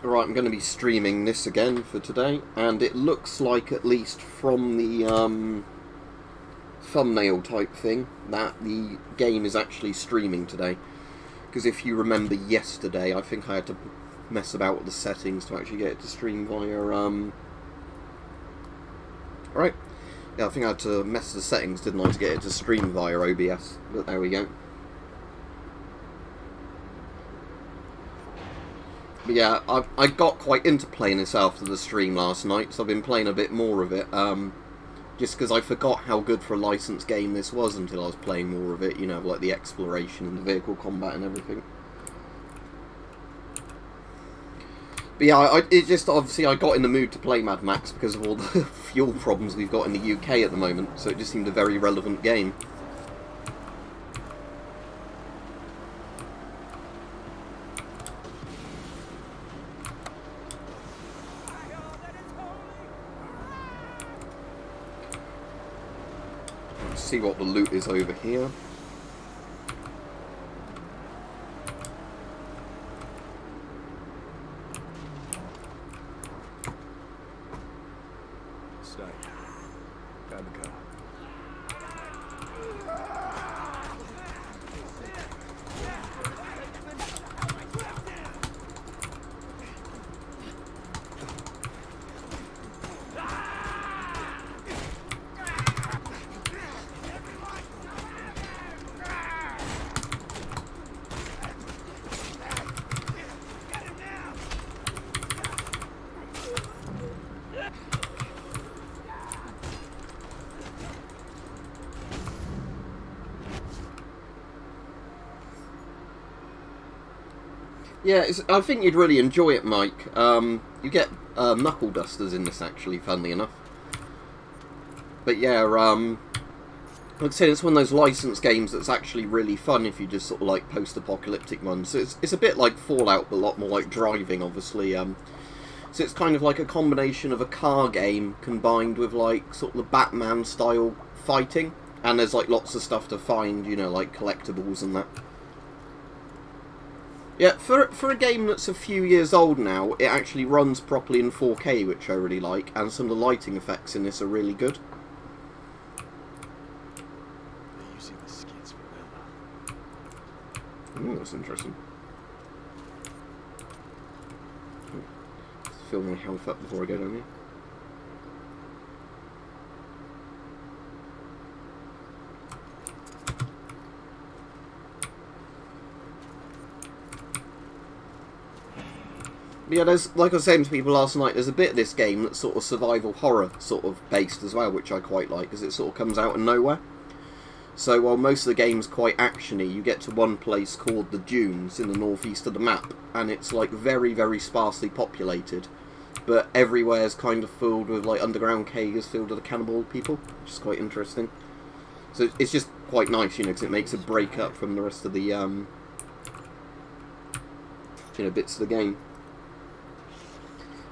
Right, I'm going to be streaming this again for today, and it looks like, at least from the thumbnail type thing, that the game is actually streaming today. Because if you remember yesterday, I think I had to mess about with the settings to actually get it to stream via, Right, yeah, I think I had to mess the settings, didn't I, to get it to stream via OBS, but there we go. But yeah, I got quite into playing this after the stream last night, so I've been playing a bit more of it, just because I forgot how good for a licensed game this was until I was playing more of it, you know, like the exploration and the vehicle combat and everything. But yeah, it just, obviously, I got in the mood to play Mad Max because of all the fuel problems we've got in the UK at the moment, so it just seemed a very relevant game. Let's see what the loot is over here. Yeah, I think you'd really enjoy it, Mike. You get knuckle dusters in this, actually, funnily enough. But yeah, like I said, it's one of those licensed games that's actually really fun if you just sort of like post-apocalyptic ones. So it's a bit like Fallout, but a lot more like driving, obviously. So it's kind of like a combination of a car game combined with like sort of the Batman-style fighting. And there's like lots of stuff to find, you know, like collectibles and that. Yeah, for a game that's a few years old now, it actually runs properly in 4K, which I really like, and some of the lighting effects in this are really good. They're using the skids for Ooh, that's interesting. Let's fill my health up before I go down here. Yeah, there's, like I was saying to people last night, there's a bit of this game that's sort of survival horror sort of based as well, which I quite like, because it sort of comes out of nowhere. So while most of the game's quite actiony, you get to one place called the Dunes in the northeast of the map, and it's like very, very sparsely populated, but everywhere's kind of filled with like underground caves filled with the cannibal people, which is quite interesting. So it's just quite nice, you know, because it makes a break up from the rest of the, you know, bits of the game.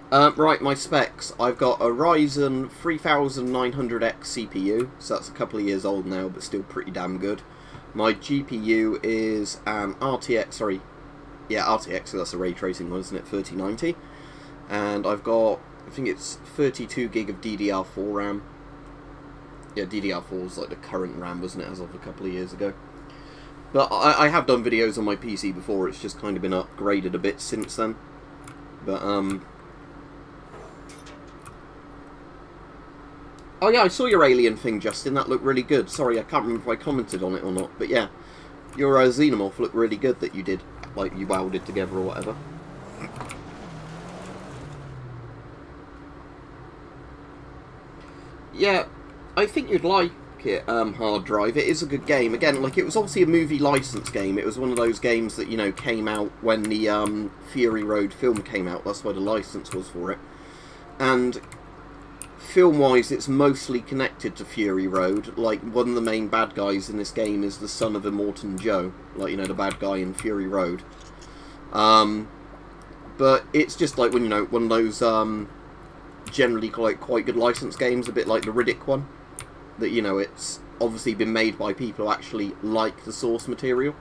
Right, my specs. I've got a Ryzen 3900X CPU, so that's a couple of years old now, but still pretty damn good. My GPU is an RTX, RTX, so that's a ray tracing one, isn't it, 3090. And I've got, I think it's 32 gig of DDR4 RAM. Yeah, DDR4 is like the current RAM, wasn't it, as of a couple of years ago. But I have done videos on my PC before, it's just kind of been upgraded a bit since then. But, oh yeah, I saw your alien thing, Justin. That looked really good. Sorry, I can't remember if I commented on it or not. But yeah, your xenomorph looked really good that you did. Like, you welded together or whatever. Yeah, I think you'd like it, Hard Drive. It is a good game. Again, like, it was obviously a movie license game. It was one of those games that, you know, came out when the Fury Road film came out. That's why the license was for it. And film-wise, it's mostly connected to Fury Road. Like, one of the main bad guys in this game is the son of Immortan Joe. Like, you know, the bad guy in Fury Road. But it's just like, when, you know, one of those, generally quite good licensed games, a bit like the Riddick one. That, you know, it's obviously been made by people who actually like the source material.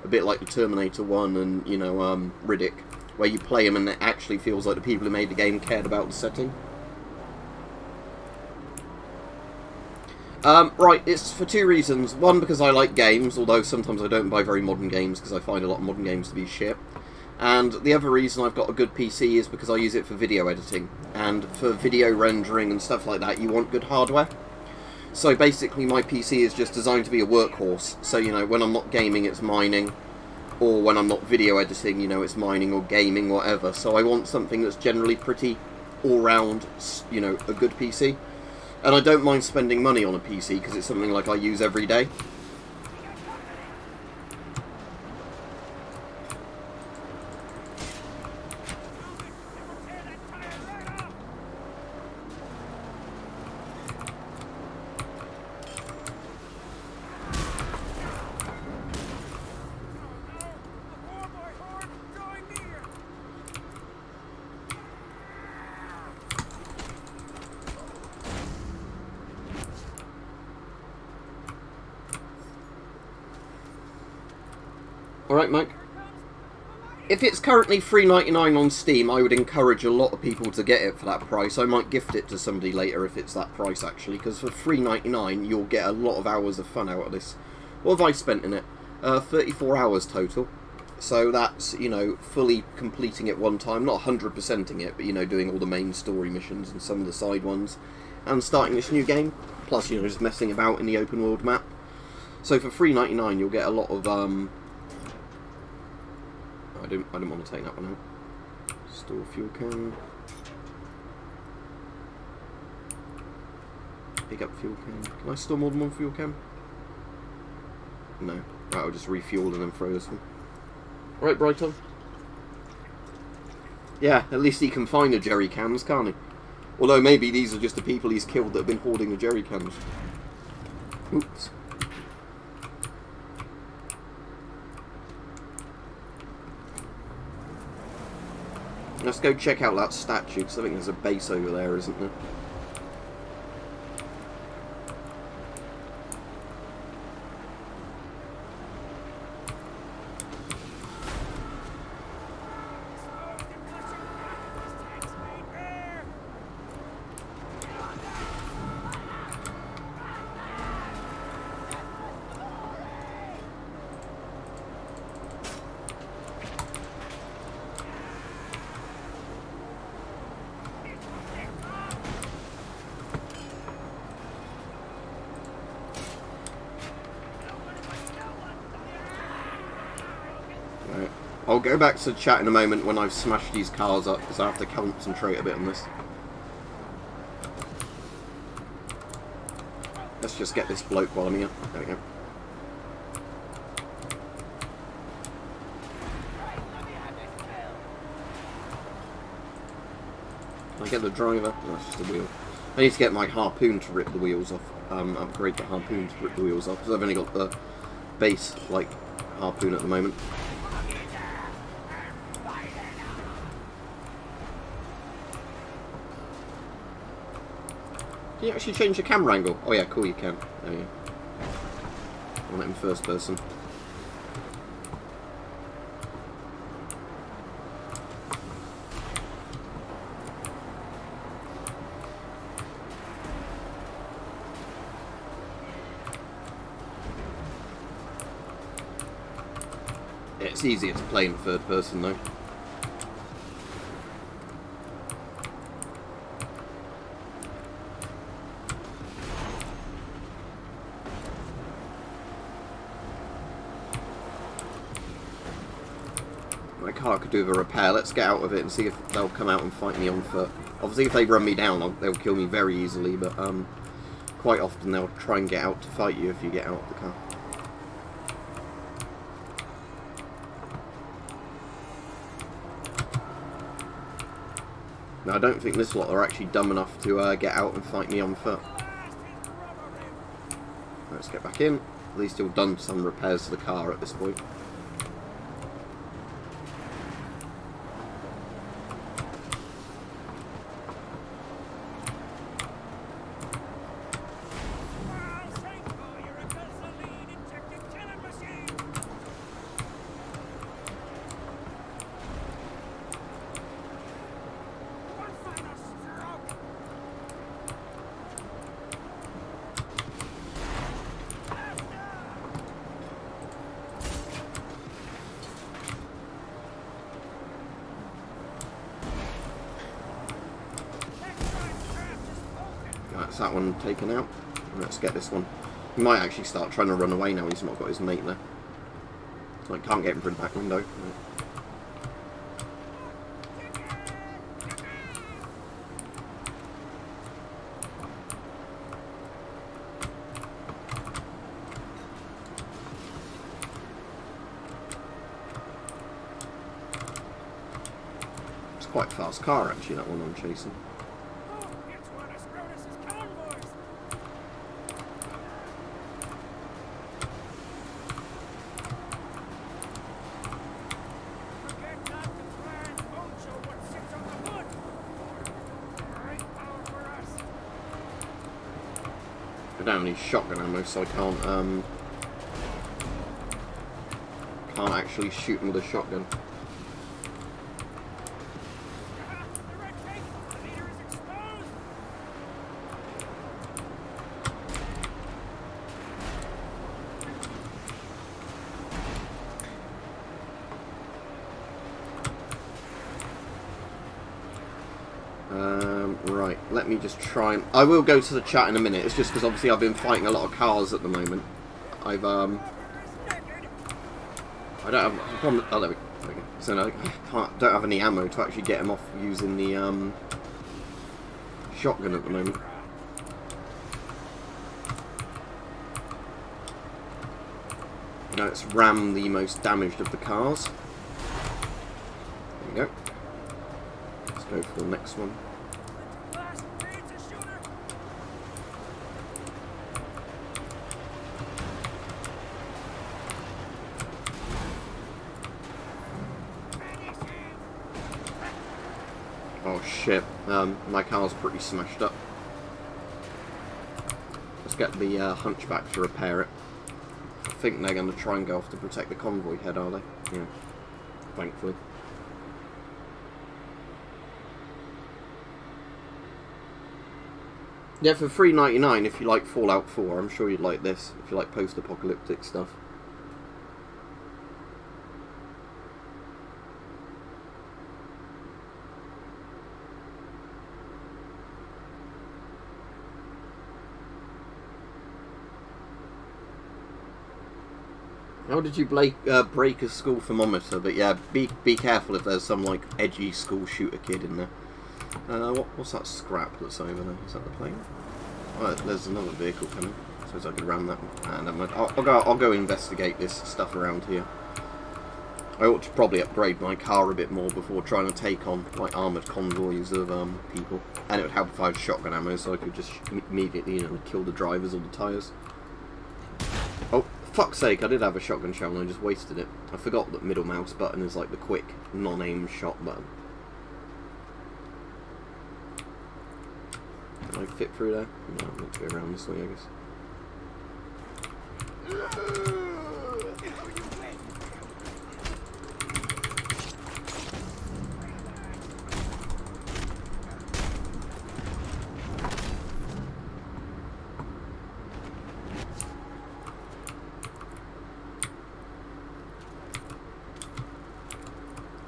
A bit like the Terminator 1 and, you know, Riddick. where you play them and it actually feels like the people who made the game cared about the setting. Right, it's for two reasons. One, because I like games, although sometimes I don't buy very modern games because I find a lot of modern games to be shit. And the other reason I've got a good PC is because I use it for video editing. And for video rendering and stuff like that, you want good hardware. So basically my PC is just designed to be a workhorse. So, you know, when I'm not gaming, it's mining. Or when I'm not video editing, you know, it's mining or gaming, whatever. So I want something that's generally pretty all-round, you know, a good PC. And I don't mind spending money on a PC because it's something like I use every day. Alright, Mike. If it's currently $3.99 on Steam, I would encourage a lot of people to get it for that price. I might gift it to somebody later if it's that price, actually, because for $3.99 you'll get a lot of hours of fun out of this. What have I spent in it? 34 hours total. So that's, you know, fully completing it one time. Not 100%ing it, but, you know, doing all the main story missions and some of the side ones. And starting this new game. Plus, you know, just messing about in the open world map. So for $3.99 you'll get a lot of, I didn't want to take that one out. Store fuel can. Pick up fuel can. Can I store more than one fuel can? No. Right, I'll just refuel and then throw this one. Right, Brighton. Yeah, at least he can find the jerry cans, can't he? Although maybe these are just the people he's killed that have been hoarding the jerry cans. Oops. Let's go check out that statue, because I think there's a base over there, isn't there? I'll go back to chat in a moment when I've smashed these cars up, because I have to concentrate a bit on this. Let's just get this bloke while I'm here. There we go. Can I get the driver? No, that's just a wheel. I need to get my harpoon to rip the wheels off. Upgrade the harpoon to rip the wheels off, because I've only got the base, like, harpoon at the moment. Can you actually change the camera angle? Oh yeah, cool, you can. There you go. I want it in first person. It's easier to play in third person though. My car could do with a repair. Let's get out of it and see if they'll come out and fight me on foot. Obviously if they run me down they'll kill me very easily, but quite often they'll try and get out to fight you if you get out of the car. Now, I don't think this lot are actually dumb enough to get out and fight me on foot. Let's get back in. At least you've done some repairs to the car at this point. That's that one taken out. Let's get this one. He might actually start trying to run away now he's not got his mate there. Like, can't get him through the back window. It's quite a fast car actually, that one I'm chasing. I don't have any shotgun ammo, so I can't actually shoot him with a shotgun. Right, let me just try and... I will go to the chat in a minute. It's just because obviously I've been fighting a lot of cars at the moment. I don't have... Oh, there we go. So no, I don't have any ammo to actually get him off using the shotgun at the moment. Now it's Ram, the most damaged of the cars. There we go. Let's go for the next one. Oh shit, my car's pretty smashed up. Let's get the Hunchback to repair it. I think they're going to try and go off to protect the convoy head, are they? Yeah, thankfully. Yeah, for $3.99 if you like Fallout 4, I'm sure you'd like this, if you like post-apocalyptic stuff. How did you break a school thermometer? But yeah, be careful if there's some like edgy school shooter kid in there. What's that scrap that's over there? Is that the plane? Oh, there's another vehicle coming. I suppose I could ram that one. Never mind. I'll go investigate this stuff around here. I ought to probably upgrade my car a bit more before trying to take on like armoured convoys of people. And it would help if I had shotgun ammo, so I could just immediately, kill the drivers or the tyres. Oh, fuck's sake, I did have a shotgun shell and I just wasted it. I forgot that middle mouse button is like the quick, non-aim shot button. Can I fit through there? No, I'm meant to go around this way, I guess.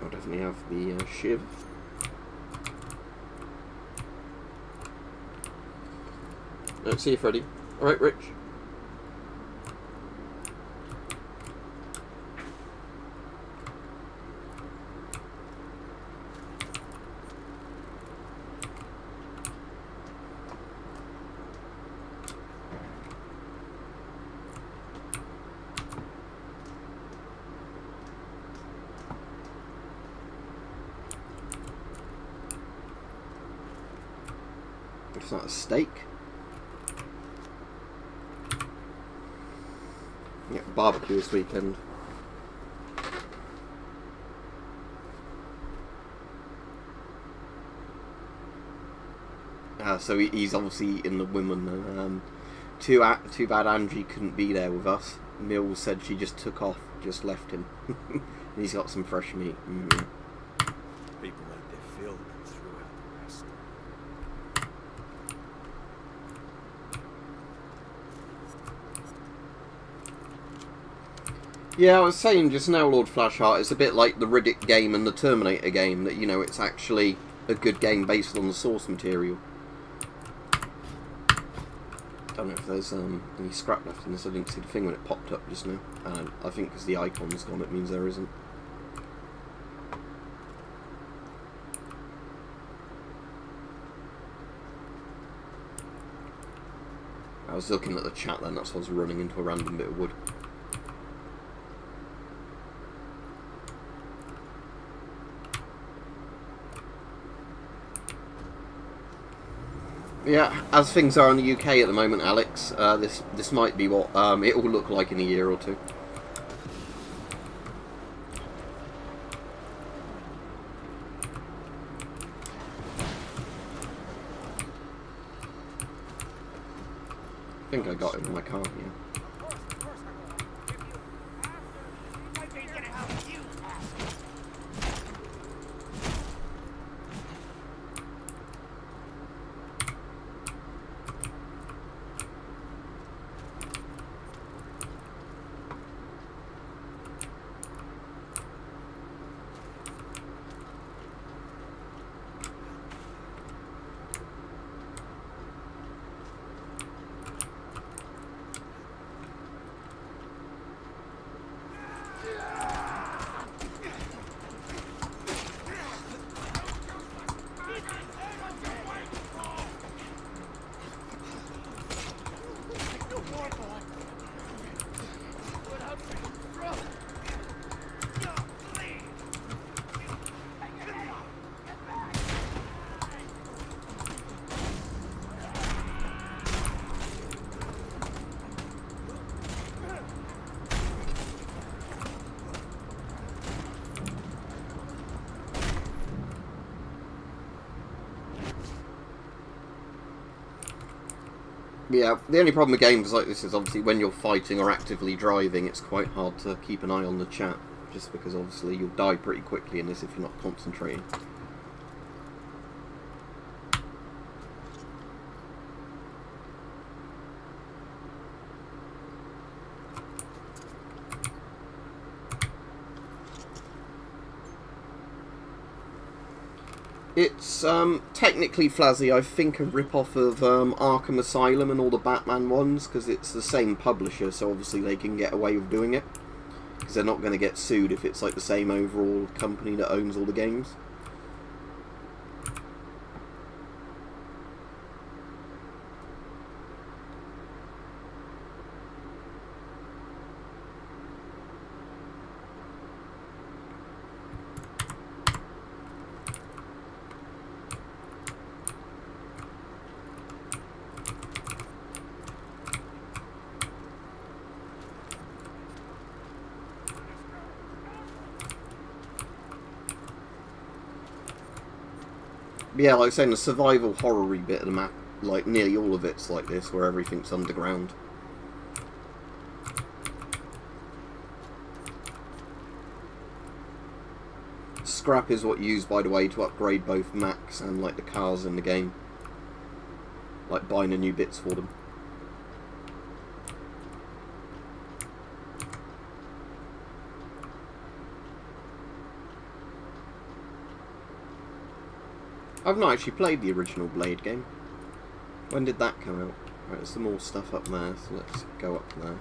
I'll definitely have the shiv. See you, Freddy. Alright, Rich. It's not a steak. Yeah, barbecue this weekend. So he's obviously eating the women. Too bad Angie couldn't be there with us. Mills said she just took off, just left him. He's got some fresh meat. People like their fill and threw out the rest. Yeah, I was saying just now, Lord Flashheart, it's a bit like the Riddick game and the Terminator game, that, it's actually a good game based on the source material. don't know if there's any scrap left in this. I didn't see the thing when it popped up just now. I think because the icon's gone, it means there isn't. I was looking at the chat then, that's why I was running into a random bit of wood. Yeah, as things are in the UK at the moment, Alex, this might be what it will look like in a year or two. I think I got it in my car, yeah. Yeah, the only problem with games like this is obviously when you're fighting or actively driving, it's quite hard to keep an eye on the chat, just because obviously you'll die pretty quickly in this if you're not concentrating. It's technically, Flazzy, I think a rip-off of Arkham Asylum and all the Batman ones, because it's the same publisher, so obviously they can get away with doing it, because they're not going to get sued if it's like the same overall company that owns all the games. Yeah, like I was saying, the survival horror-y bit of the map, like nearly all of it's like this, where everything's underground. Scrap is what you use, by the way, to upgrade both Macs and like the cars in the game. Like buying the new bits for them. I've not actually played the original Blade game. When did that come out? Right, there's some more stuff up there, so let's go up there.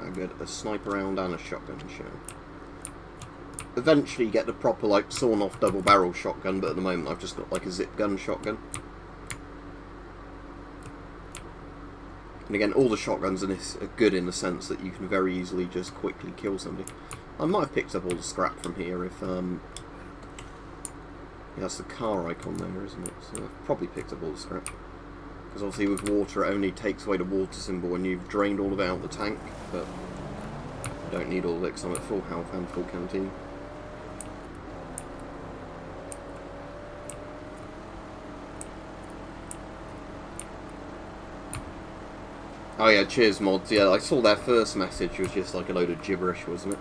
I get a sniper round and a shotgun shell. Eventually get the proper like sawn off double barrel shotgun, but at the moment I've just got like a zip gun shotgun. And again, all the shotguns in this are good in the sense that you can very easily just quickly kill somebody. I might have picked up all the scrap from here if, yeah, that's the car icon there, isn't it? So I've probably picked up all the scrap. Because obviously with water, it only takes away the water symbol when you've drained all of it out the tank, but I don't need all of it because I'm at full health and full canteen. Oh yeah, cheers mods. Yeah, I saw their first message was just like a load of gibberish, wasn't it?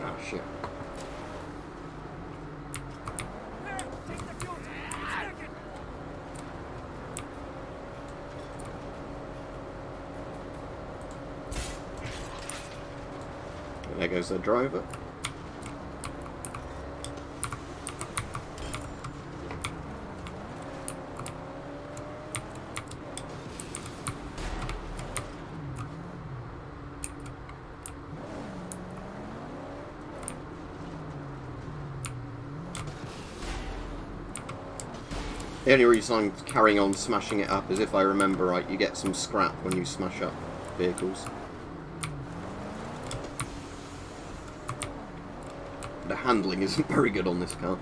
Oh shit. goes their driver. The only reason I'm carrying on smashing it up is, if I remember right, you get some scrap when you smash up vehicles. The handling isn't very good on this car.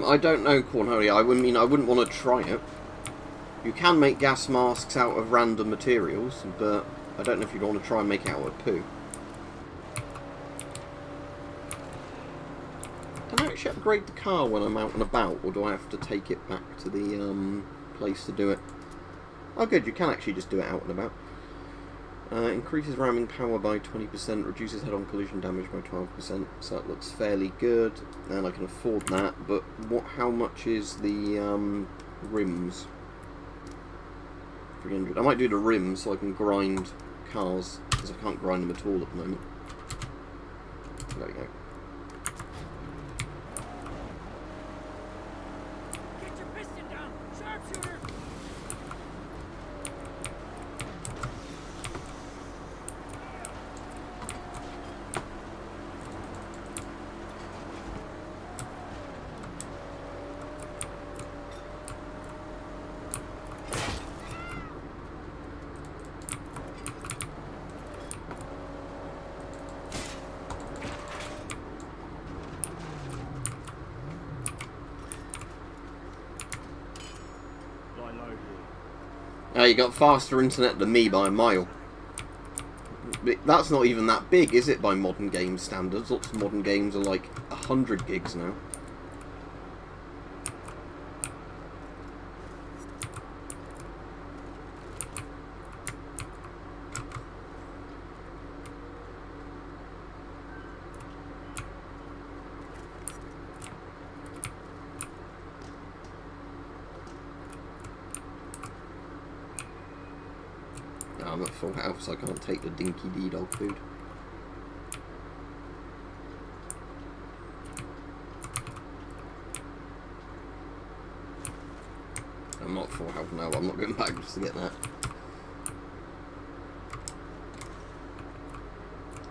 I don't know, Cornholia. I wouldn't want to try it. You can make gas masks out of random materials, but I don't know if you'd want to try and make it out of poo. Can I actually upgrade the car when I'm out and about, or do I have to take it back to the place to do it? Oh good, you can actually just do it out and about. Increases ramming power by 20%, reduces head-on collision damage by 12%, so that looks fairly good, and I can afford that, but how much is the rims? 300. I might do the rims so I can grind cars, because I can't grind them at all at the moment. There we go. Get your piston down! Sharpshooter! You got faster internet than me by a mile. That's not even that big, is it, by modern game standards? Lots of modern games are like 100 gigs now. I'm at full health, so I can't take the dinky dog food. I'm not full health now, but I'm not going back just to get that.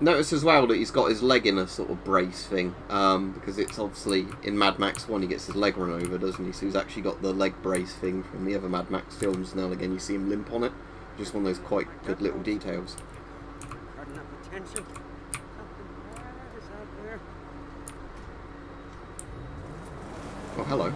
Notice as well that he's got his leg in a sort of brace thing, because it's obviously in Mad Max 1 he gets his leg run over, doesn't he? So he's actually got the leg brace thing from the other Mad Max films. Now and again you see him limp on it. Just one of those quite good little details. Hard enough attention. Something bad is out there. Oh, hello.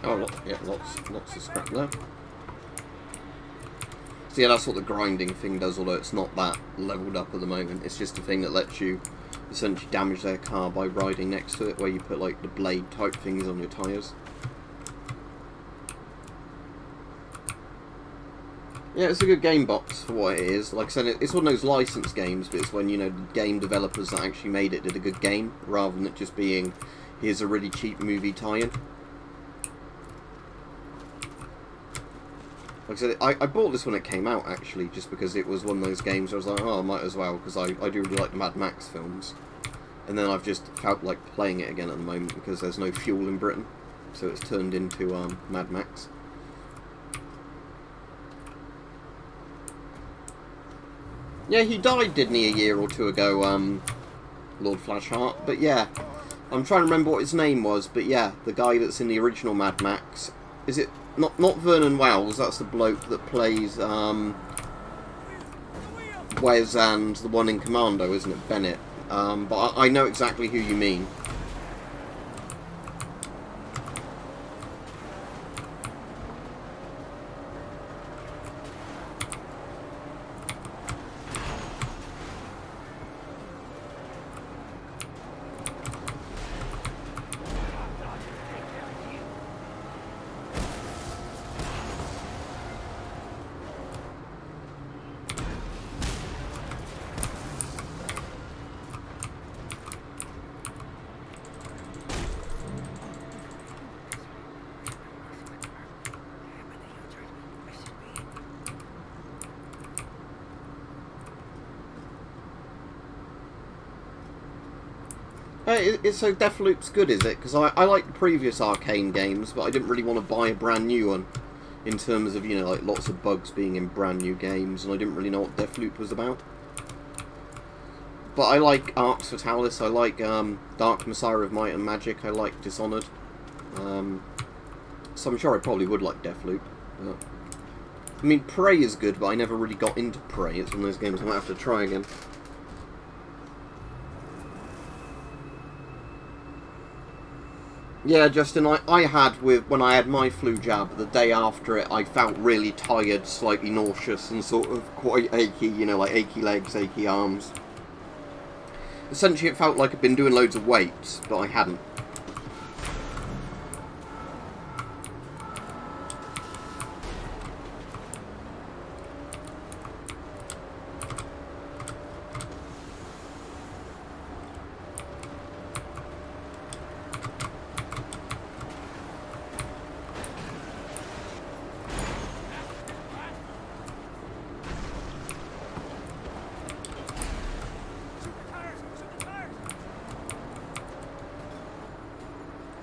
Oh, yeah, lots of scrap there. So yeah, that's what the grinding thing does, although it's not that leveled up at the moment. It's just a thing that lets you essentially damage their car by riding next to it, where you put like the blade type things on your tyres. Yeah, it's a good game box for what it is. Like I said, it's one of those licensed games, but it's when, you know, the game developers that actually made it did a good game, rather than it just being, here's a really cheap movie tie-in. Like I said, I bought this when it came out, actually, just because it was one of those games where I was like, oh, I might as well, because I do really like the Mad Max films. And then I've just felt like playing it again at the moment, because there's no fuel in Britain, so it's turned into Mad Max. Yeah, he died, didn't he, a year or two ago, Lord Flashheart. But yeah, I'm trying to remember what his name was, but yeah, the guy that's in the original Mad Max. Is it not Vernon Wells? That's the bloke that plays Wes and the one in Commando, isn't it? Bennett. But I know exactly who you mean. So Deathloop's good, is it? Because I like the previous Arcane games, but I didn't really want to buy a brand new one, in terms of, you know, like lots of bugs being in brand new games, and I didn't really know what Deathloop was about. But I like Arx Fatalis, I like Dark Messiah of Might and Magic, I like Dishonored. So I'm sure I probably would like Deathloop. But I mean, Prey is good, but I never really got into Prey. It's one of those games I might have to try again. Yeah, Justin, I had, when I had my flu jab, the day after it, I felt really tired, slightly nauseous, and sort of quite achy, you know, like achy legs, achy arms. Essentially, it felt like I'd been doing loads of weights, but I hadn't.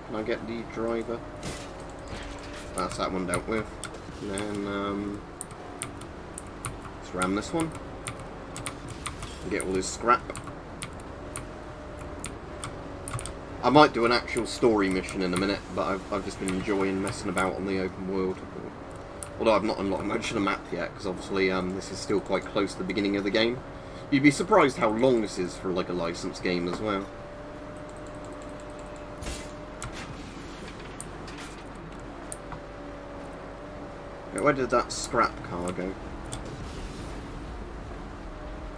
Can I get the driver? That's that one dealt with. And then, let's ram this one. And get all this scrap. I might do an actual story mission in a minute, but I've just been enjoying messing about on the open world. Although I've not unlocked much of the map yet, because obviously this is still quite close to the beginning of the game. You'd be surprised how long this is for like a licensed game as well. Where did that scrap car go?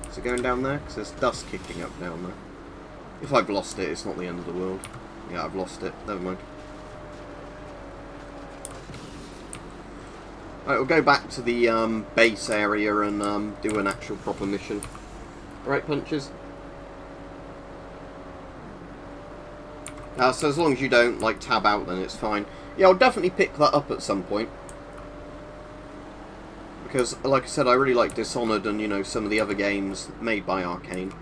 Is it going down there? Because there's dust kicking up down there. If I've lost it, it's not the end of the world. Yeah, I've lost it. Never mind. Right, we'll go back to the base area and do an actual proper mission. Right, punches? So as long as you don't, like, tab out, then it's fine. Yeah, I'll definitely pick that up at some point. Because, like I said, I really like Dishonored and, you know, some of the other games made by Arcane.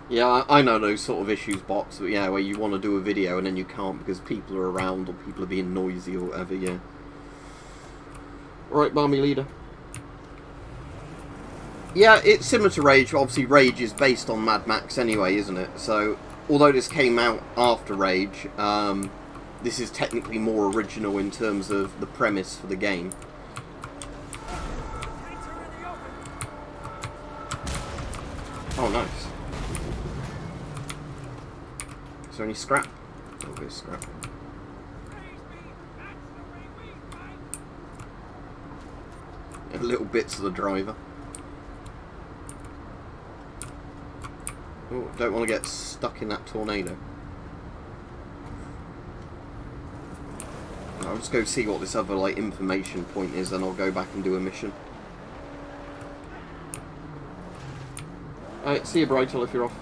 Yeah, I know those sort of issues, bots, but yeah, where you want to do a video and then you can't because people are around or people are being noisy or whatever, yeah. Right, Barmy Leader. Yeah, it's similar to Rage. Obviously, Rage is based on Mad Max anyway, isn't it? So, although this came out after Rage, this is technically more original in terms of the premise for the game. Oh, nice. Is there any scrap? Oh, there's scrap. Little bits of the driver. Oh, don't want to get stuck in that tornado. I'll just go see what this other like information point is, and I'll go back and do a mission. Alright, see you, Brightel, if you're off.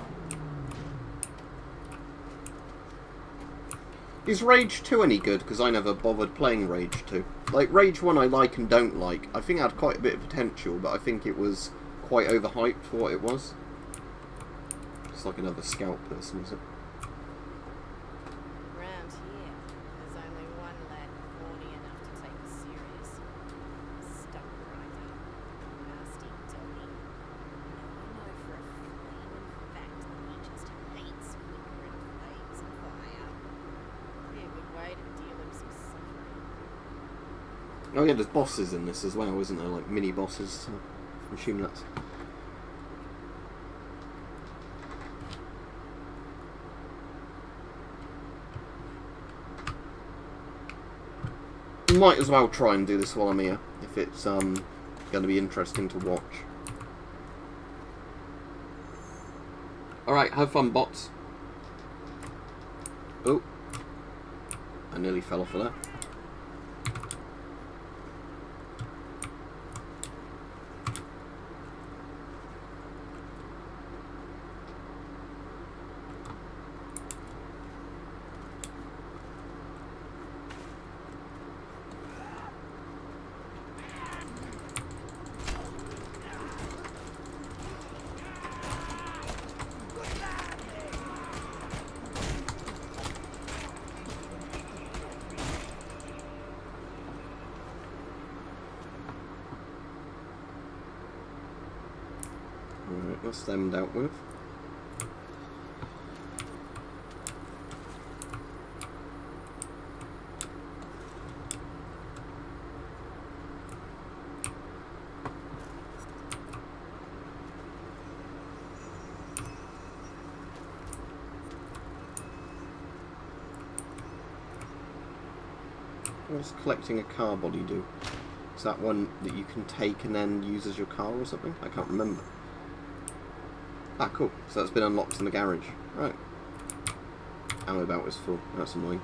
Is Rage 2 any good? Because I never bothered playing Rage 2. Like, Rage 1 I like and don't like. I think it had quite a bit of potential, but I think it was quite overhyped for what it was. It's like another scout person, is it? Around here, there's only one lad horny enough to take us serious. Stuck rider. Nasty doggy. Now I know for a flaming fact that he just hates flickering flames and fire. Be a good way to deal him some suffering. Oh yeah, there's bosses in this as well, isn't there? Like mini bosses. So I'm assuming that's... Might as well try and do this while I'm here, if it's going to be interesting to watch. Alright, have fun, bots. Oh. I nearly fell off of that. Alright, that's them dealt with. What does collecting a car body do? Is that one that you can take and then use as your car or something? I can't remember. Ah, cool. So that's been unlocked in the garage. Right. Ammo belt is full. That's annoying.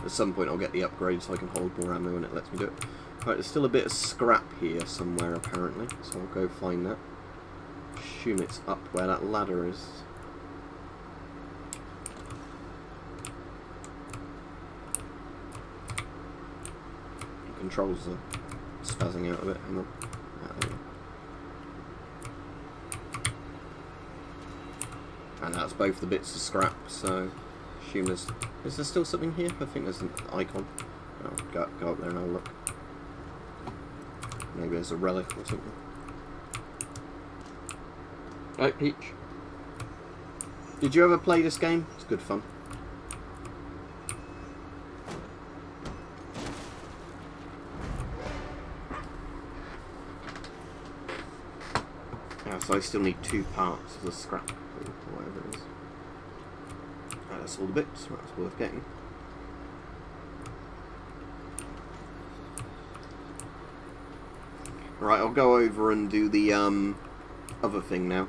At some point I'll get the upgrade so I can hold more ammo and it lets me do it. Right, there's still a bit of scrap here somewhere apparently, so I'll go find that. Assume it's up where that ladder is. The controls are spazzing out a bit. Hang on. Ah, there we go. And that's both the bits of scrap, so assume there's... Is there still something here? I think there's an icon. I'll go up there and have a look. Maybe there's a relic or something. Right, Peach. Did you ever play this game? It's good fun. Yeah, so I still need 2 parts of the scrap. Or whatever it is. That's all the bits, that's worth getting. Right, I'll go over and do the other thing now.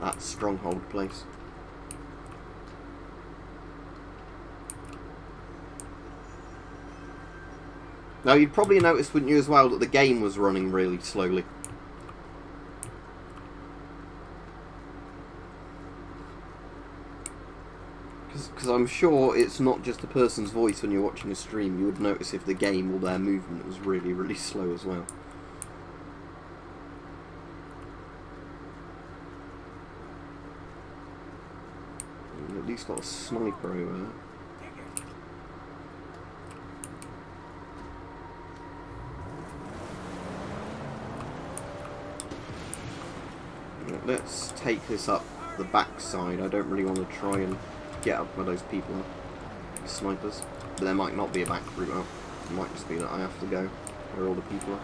That stronghold place. Now you'd probably notice, wouldn't you, as well, that the game was running really slowly. Because I'm sure it's not just a person's voice when you're watching a stream. You would notice if the game or their movement was really, really slow as well. We've at least got a sniper over there. let's take this up the back side. I don't really want to try and get up where those people are. Snipers. But there might not be a back route up. It might just be that I have to go where all the people are.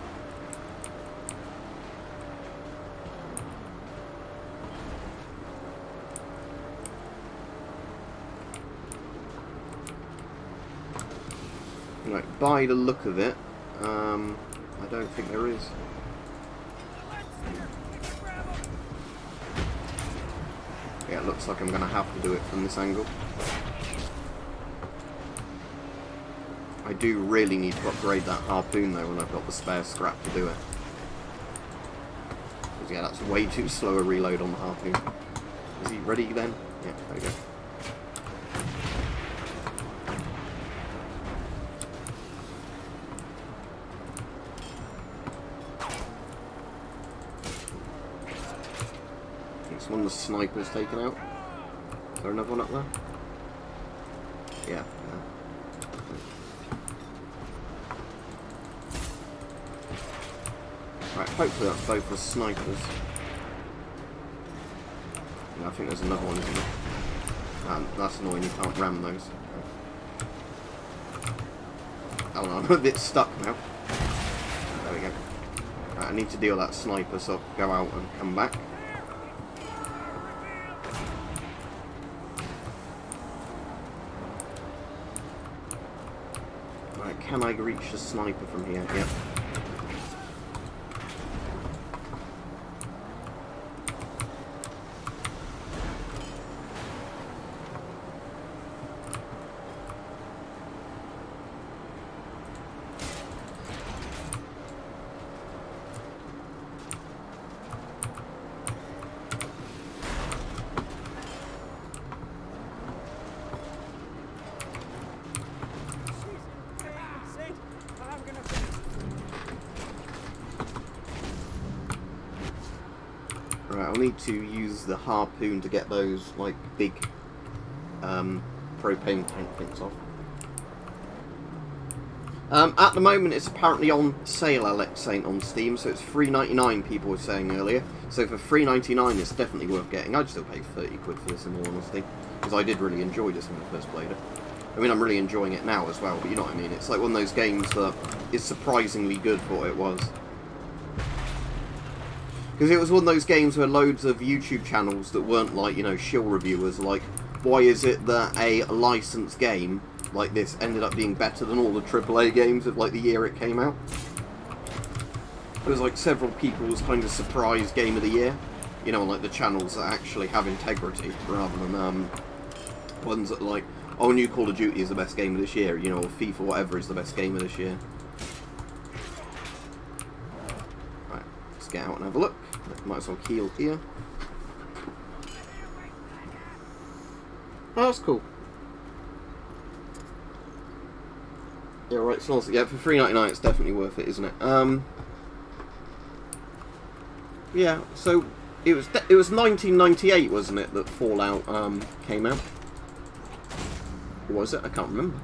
Right, by the look of it, I don't think there is. Yeah, it looks like I'm going to have to do it from this angle. I do really need to upgrade that harpoon though when I've got the spare scrap to do it. Because yeah, that's way too slow a reload on the harpoon. Is he ready then? Yeah, there we go. It's one of the snipers taken out. Is there another one up there? Yeah. Right, hopefully that's both the snipers. Yeah, I think there's another one, isn't there? That's annoying, you can't ram those. Oh no, I'm a bit stuck now. There we go. Right, I need to deal that sniper, so I'll go out and come back. Right, can I reach the sniper from here? Yep. Right, I'll need to use the harpoon to get those, like, big propane tank things off. At the moment, it's apparently on sale, Alex Saint, on Steam, so it's $3.99, people were saying earlier. So for $3.99, it's definitely worth getting. I'd still pay 30 quid for this, in all honesty, because I did really enjoy this when I first played it. I mean, I'm really enjoying it now as well, but you know what I mean? It's like one of those games that is surprisingly good for what it was. Because it was one of those games where loads of YouTube channels that weren't like, you know, shill reviewers, like, why is it that a licensed game like this ended up being better than all the AAA games of, like, the year it came out? It was like several people's kind of surprise game of the year. You know, like the channels that actually have integrity, rather than ones that like, oh, new Call of Duty is the best game of this year, you know, or FIFA whatever is the best game of this year. Right, let's get out and have a look. Might as well heal here. Oh, that's cool. Yeah, right, so also, yeah, for $3.99 it's definitely worth it, isn't it? Yeah, so it was 1998, wasn't it, that Fallout came out? Or was it? I can't remember.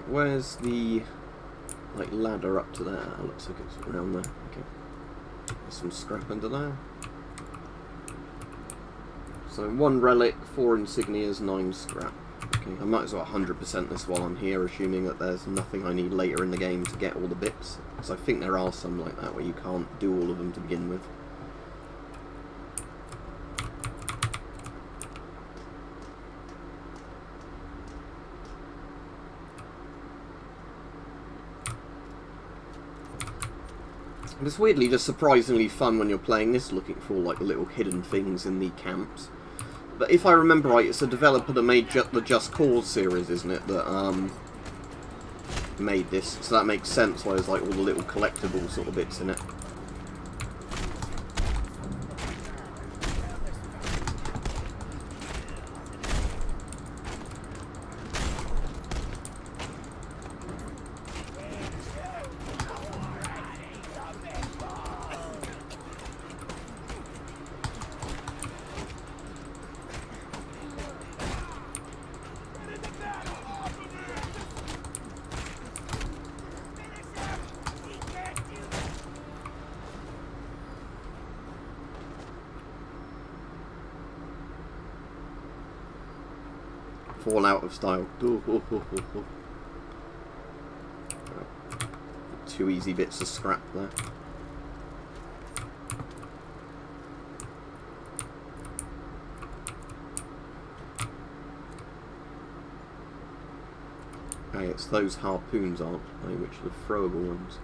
Where's the like ladder up to there? It looks like it's around there. Okay. There's some scrap under there. So 1 relic, 4 insignias, 9 scrap. Okay, I might as well 100% this while I'm here, assuming that there's nothing I need later in the game to get all the bits. Because I think there are some like that where you can't do all of them to begin with. It's weirdly just surprisingly fun when you're playing this, looking for like little hidden things in the camps. But if I remember right, it's a developer that made the Just Cause series, isn't it, that made this. So that makes sense why there's like all the little collectible sort of bits in it. fall out of style. Two easy bits of scrap there. Hey, it's those harpoons, aren't they, which are the throwable ones.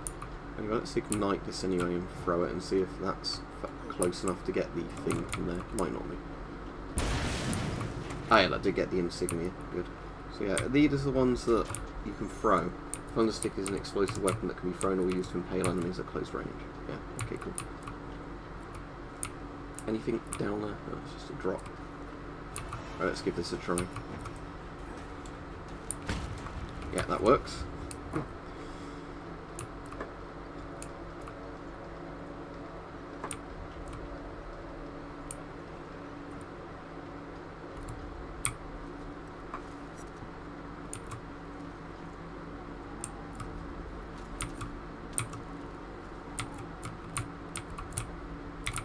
Anyway, let's ignite this anyway and throw it and see if that's close enough to get the thing from there. Might not be. Ah, yeah, that did get the insignia. Good. So yeah, these are the ones that you can throw. Thunderstick is an explosive weapon that can be thrown or used to impale enemies at close range. Yeah, okay, cool. Anything down there? No, it's just a drop. Alright, let's give this a try. Yeah, that works.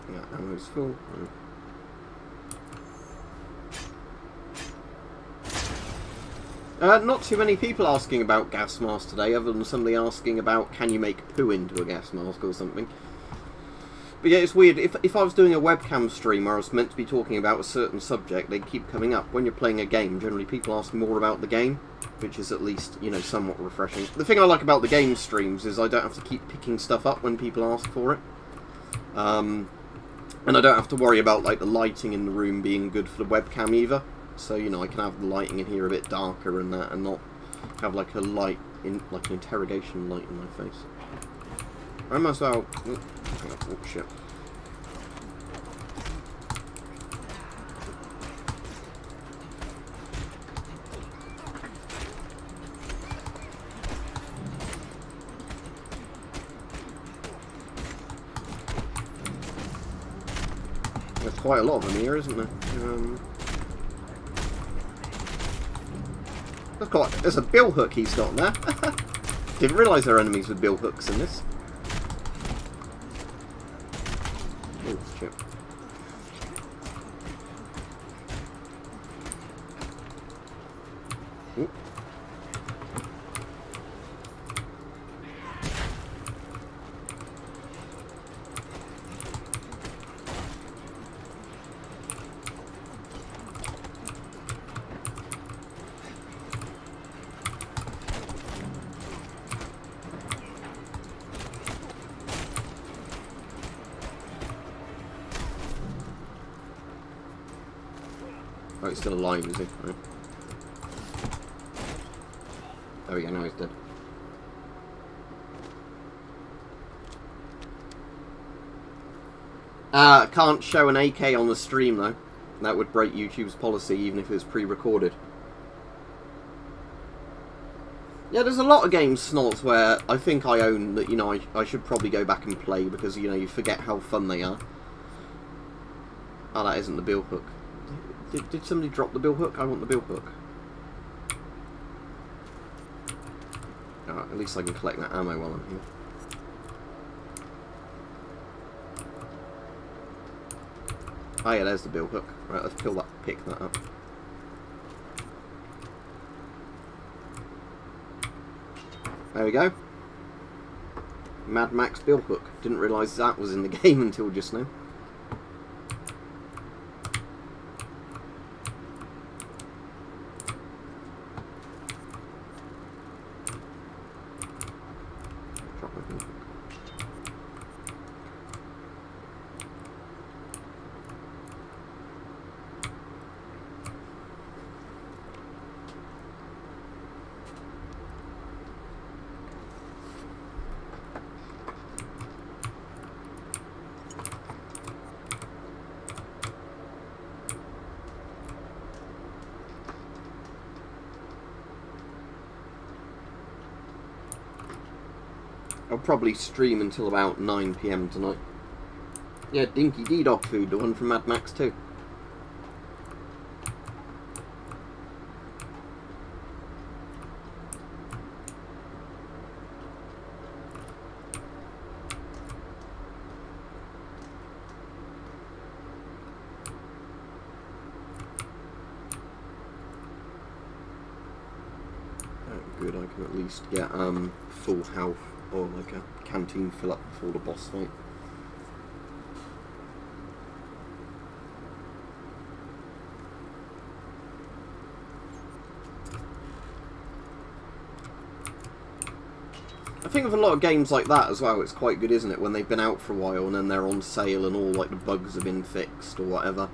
Yeah, ammo's full. Not too many people asking about gas masks today, other than somebody asking about can you make poo into a gas mask or something. But yeah, it's weird. If I was doing a webcam stream where I was meant to be talking about a certain subject, they'd keep coming up. When you're playing a game, generally people ask more about the game, which is at least, you know, somewhat refreshing. The thing I like about the game streams is I don't have to keep picking stuff up when people ask for it. And I don't have to worry about, like, the lighting in the room being good for the webcam either. So, you know, I can have the lighting in here a bit darker and that, and not have, like, a light, like an interrogation light in my face. I might as well... Oh, shit. There's quite a lot of them here, isn't there? There's a bill hook he's got there. Didn't realise there are enemies with bill hooks in this. Oh, shit. Ooh. Oh, he's still alive, is he? Right. There we go, now he's dead. Can't show an AK on the stream, though. That would break YouTube's policy, even if it was pre-recorded. Yeah, there's a lot of games, Snolts, where I think I own that, you know, I should probably go back and play, because, you know, you forget how fun they are. Oh, that isn't the bill hook. Did somebody drop the bill hook? I want the bill hook. Alright, at least I can collect that ammo while I'm here. Oh yeah, there's the bill hook. Right, let's pick that up. There we go. Mad Max bill hook. Didn't realise that was in the game until just now. I'll probably stream until about 9 PM tonight. Yeah, Dinky D-Dog Food, the one from Mad Max 2. Good, I can at least get full health or like a canteen fill up before the boss fight. I think with a lot of games like that as well, it's quite good, isn't it, when they've been out for a while and then they're on sale and all like the bugs have been fixed or whatever.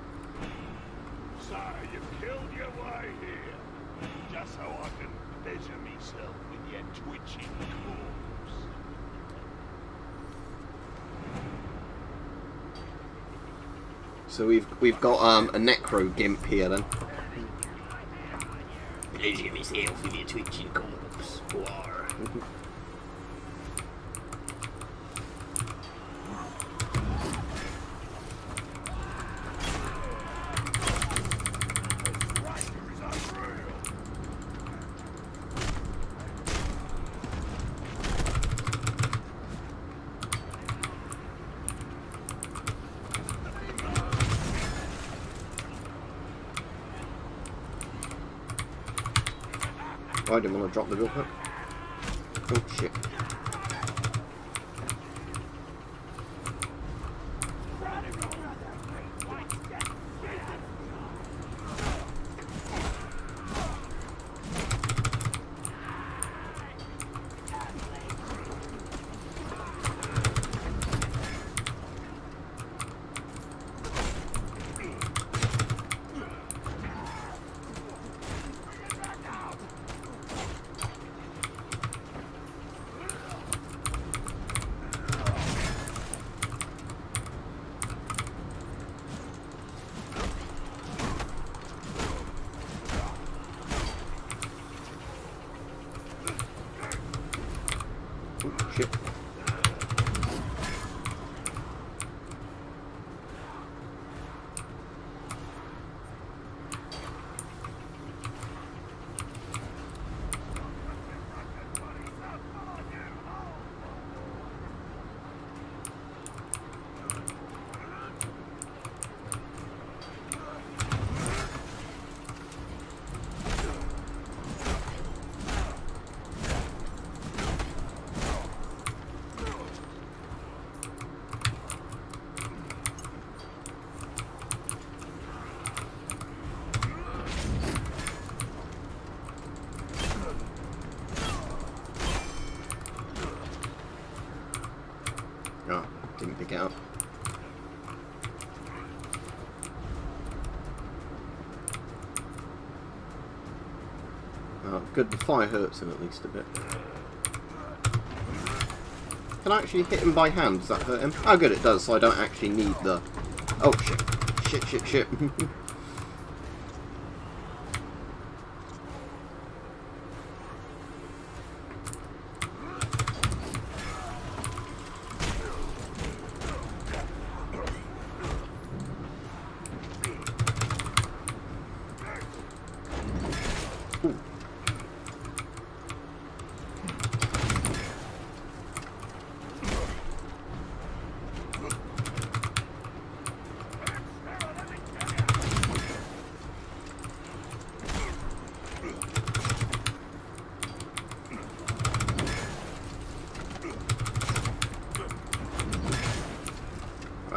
So you've killed your way here, just so I can measure myself with your twitching corpse. So we've got a necro gimp here then. Measure myself with your twitching corpse. War. I didn't want to drop the real quick. Oh shit. Shit. Oh, didn't pick it up. Oh, good, the fire hurts him at least a bit. Can I actually hit him by hand? Does that hurt him? Oh good, it does, so I don't actually need the... Oh shit. Shit.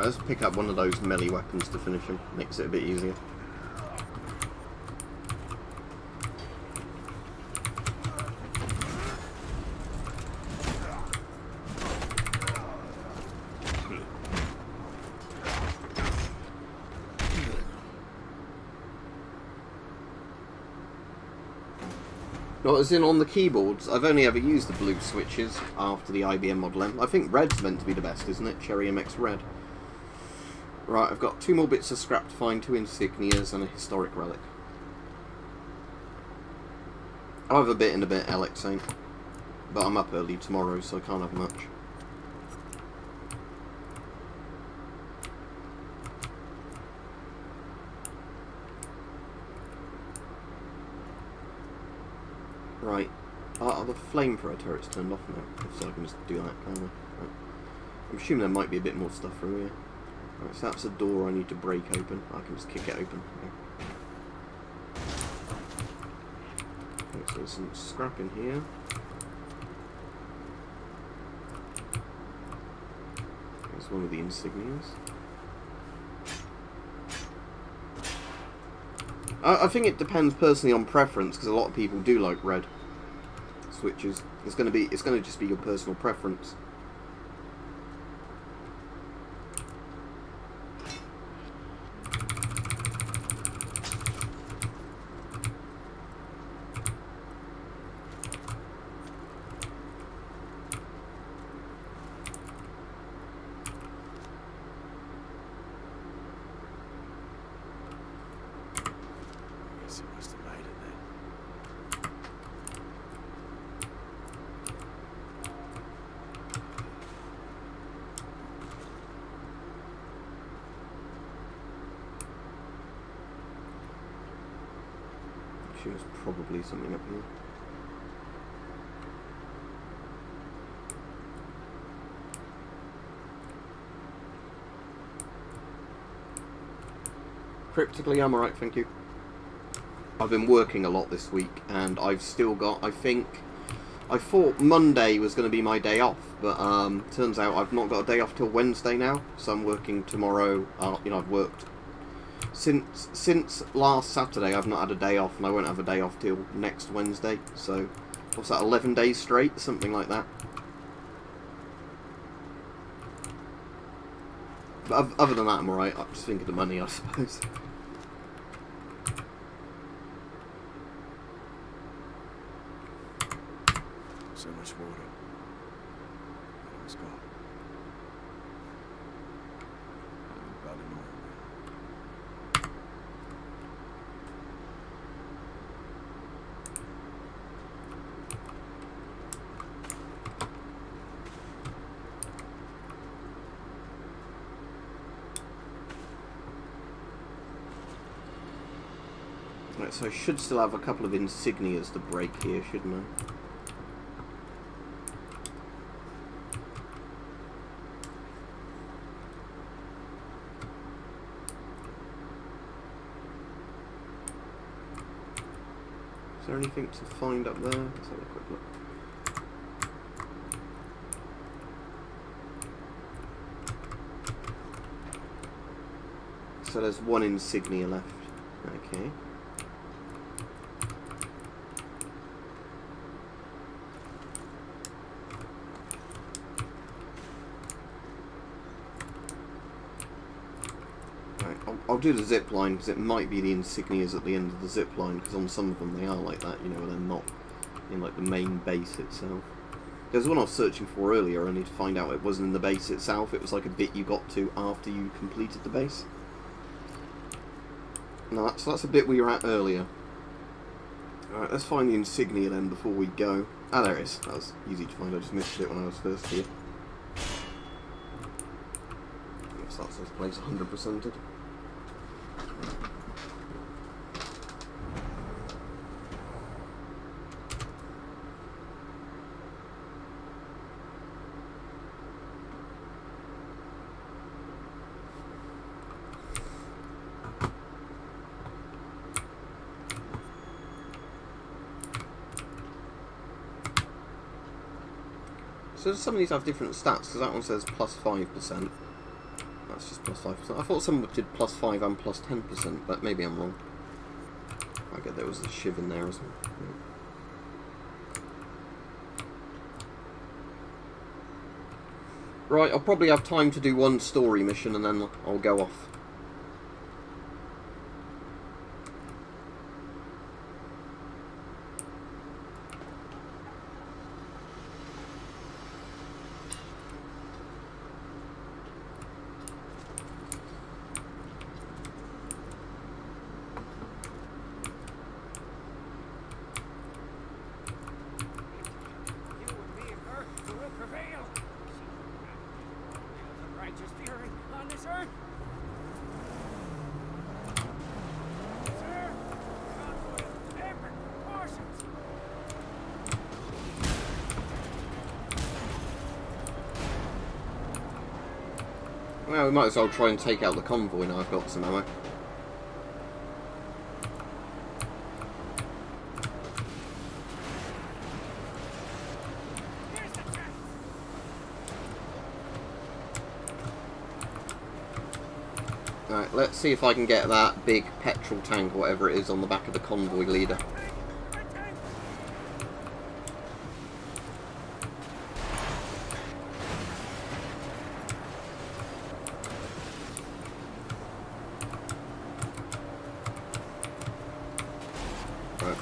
Let's pick up one of those melee weapons to finish him. Makes it a bit easier. No, as in on the keyboards, I've only ever used the blue switches after the IBM Model M. I think red's meant to be the best, isn't it? Cherry MX Red. Right, I've got 2 more bits of scrap to find, 2 insignias and a historic relic. I'll have a bit in a bit, Alex ain't. But I'm up early tomorrow, so I can't have much. Right. Are the flamethrower turrets turned off now? So I can just do that, can't I? Right. I'm assuming there might be a bit more stuff through here. Right, so that's a door I need to break open. I can just kick it open. Okay, so there's some scrap in here. There's one of the insignias. I think it depends personally on preference, because a lot of people do like red switches. It's going to just be your personal preference. Guess it must have made it then. Actually, there's probably something up here. Cryptically, I'm alright, thank you. I've been working a lot this week, and I've still got, I thought Monday was going to be my day off, but turns out I've not got a day off till Wednesday now, so I'm working tomorrow. I've worked since last Saturday. I've not had a day off, and I won't have a day off till next Wednesday, so what's that, 11 days straight, something like that. But other than that, I'm alright. I just think of the money, I suppose. So much water. And it's gone. Blood and oil now. Right, so I should still have a couple of insignias to break here, shouldn't I? Is there anything to find up there? Let's have a quick look. So there's one insignia left. Okay. I'll do the zip line because it might be the insignias at the end of the zip line, because on some of them they are like that, you know, they're not in like the main base itself. There's one I was searching for earlier, only to find out it wasn't in the base itself. It was like a bit you got to after you completed the base. No, so that's a bit we were at earlier. Alright, let's find the insignia then before we go. Ah, there it is. That was easy to find. I just missed it when I was first here. Yes, that's this place 100%ed. So some of these have different stats, because that one says plus 5%. That's just plus 5%. I thought some did plus 5 and plus 10%, but maybe I'm wrong. I get there was a shiv in there as well. Yeah. Right, I'll probably have time to do one story mission and then I'll go off. Well, we might as well try and take out the convoy now I've got some ammo. Right, let's see if I can get that big petrol tank, or whatever it is, on the back of the convoy leader. Right.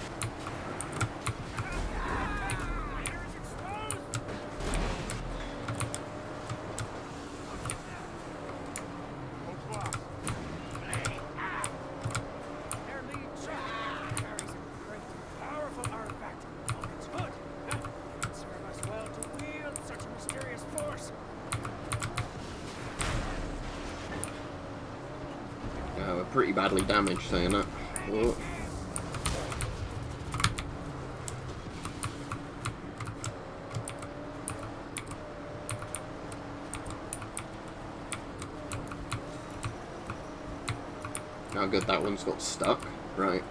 Their lead truck carries a great, powerful artifact on its hood. It would serve us well to wield such a mysterious force. We're pretty badly damaged, saying that. Oh. How good that one's got stuck. Right.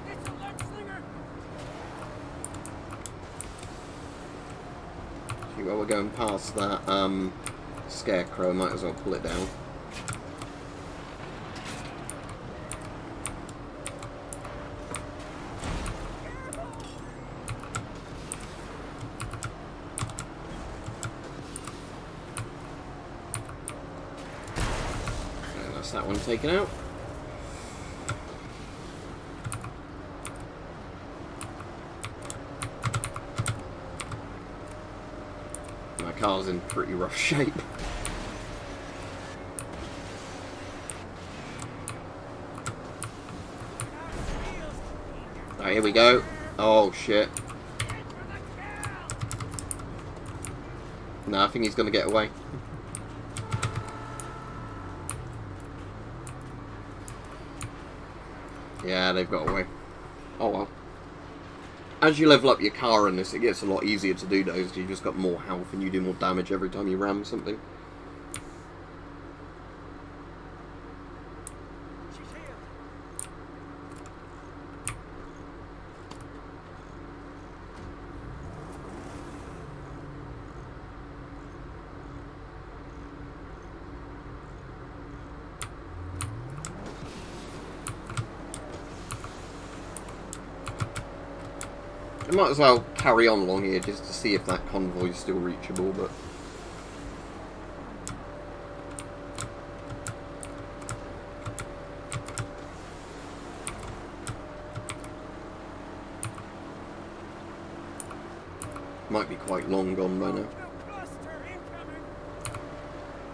It's a lead slinger. See, while we're going past that scarecrow, might as well pull it down. So that's that one taken out. My car's in pretty rough shape. Right, here we go. Oh shit. No, I think he's gonna get away. Yeah, they've got away. Oh well. As you level up your car in this, it gets a lot easier to do those. You just got more health and you do more damage every time you ram something. She's here. I might as well carry on along here just to see if that convoy is still reachable, but... might be quite long gone by now.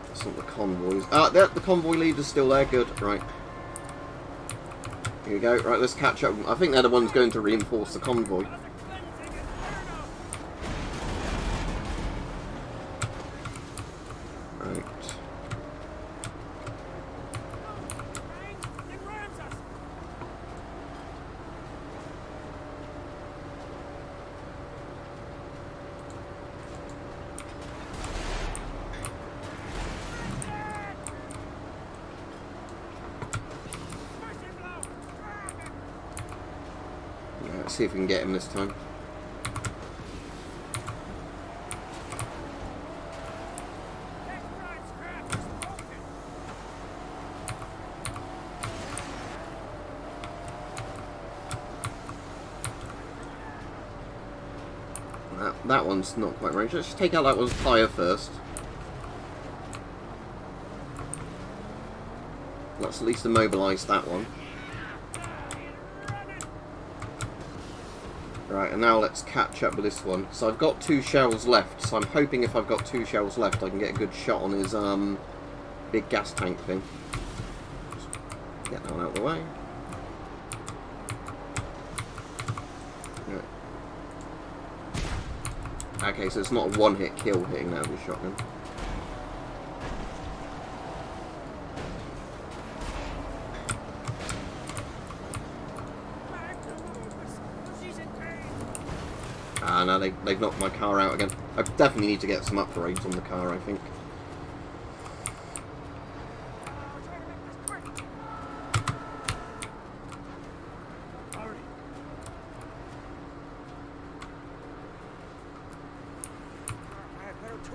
That's not the convoys. Ah, the convoy leader's still there, good, right. Here we go, right, let's catch up. I think they're the ones going to reinforce the convoy. Right. Let's see if we can get him this time. That one's not quite right. Let's just take out that one's fire first. Let's at least immobilise that one. Right, and now let's catch up with this one. So I've got 2 shells left, so I'm hoping if I've got 2 shells left I can get a good shot on his big gas tank thing. Just get that one out of the way. Right. Okay, so it's not a one-hit kill hitting that with a shotgun. Ah, no, they've knocked my car out again. I definitely need to get some upgrades on the car, I think.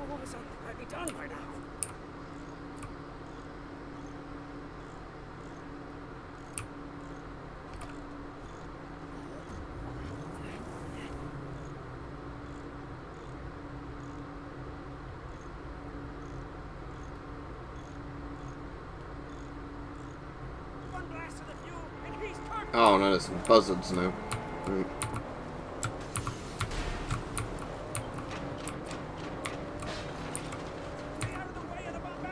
what was I'd be done by now. One blast of the fuel, and he's cooked. Oh no, there's some buzzards now. Right. Stay out of the way of the bomb.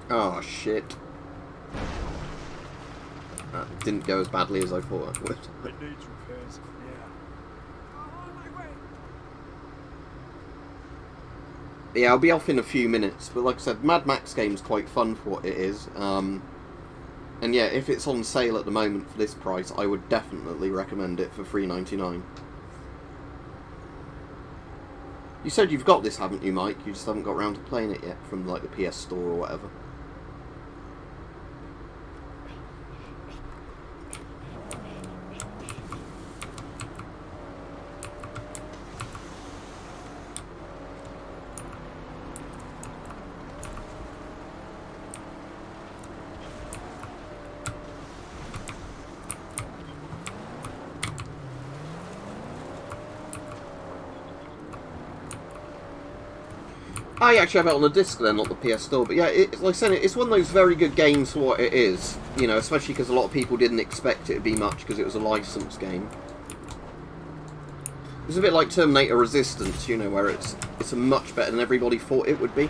Oh shit. That didn't go as badly as I thought it would. It needs repairs. Yeah. On my way. Yeah, I'll be off in a few minutes, but like I said, Mad Max game's quite fun for what it is. And yeah, if it's on sale at the moment for this price, I would definitely recommend it for $3.99. You said you've got this, haven't you, Mike? You just haven't got around to playing it yet from like the PS Store or whatever. I actually have it on the disc then, not the PS Store. But yeah, like I said, it's one of those very good games for what it is. You know, especially because a lot of people didn't expect it to be much because it was a licensed game. It's a bit like Terminator Resistance, you know, where it's a much better than everybody thought it would be.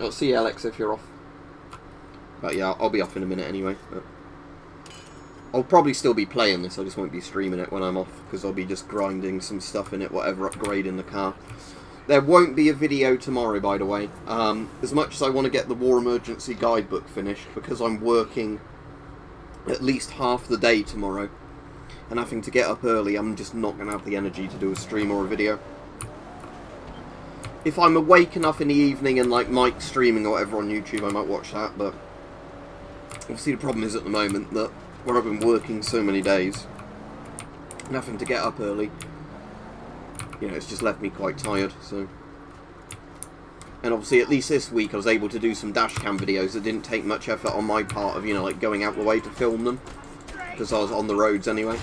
I'll see you, Alex, if you're off. But yeah, I'll be off in a minute anyway. But I'll probably still be playing this, I just won't be streaming it when I'm off, because I'll be just grinding some stuff in it, whatever, upgrading the car. There won't be a video tomorrow, by the way. As much as I want to get the War Emergency Guidebook finished, because I'm working at least half the day tomorrow, and having to get up early, I'm just not going to have the energy to do a stream or a video. If I'm awake enough in the evening and like Mike's streaming or whatever on YouTube, I might watch that, but obviously the problem is at the moment that where I've been working so many days and having to get up early, you know, it's just left me quite tired, so. And obviously at least this week I was able to do some dashcam videos that didn't take much effort on my part of, you know, like going out the way to film them, because I was on the roads anyway.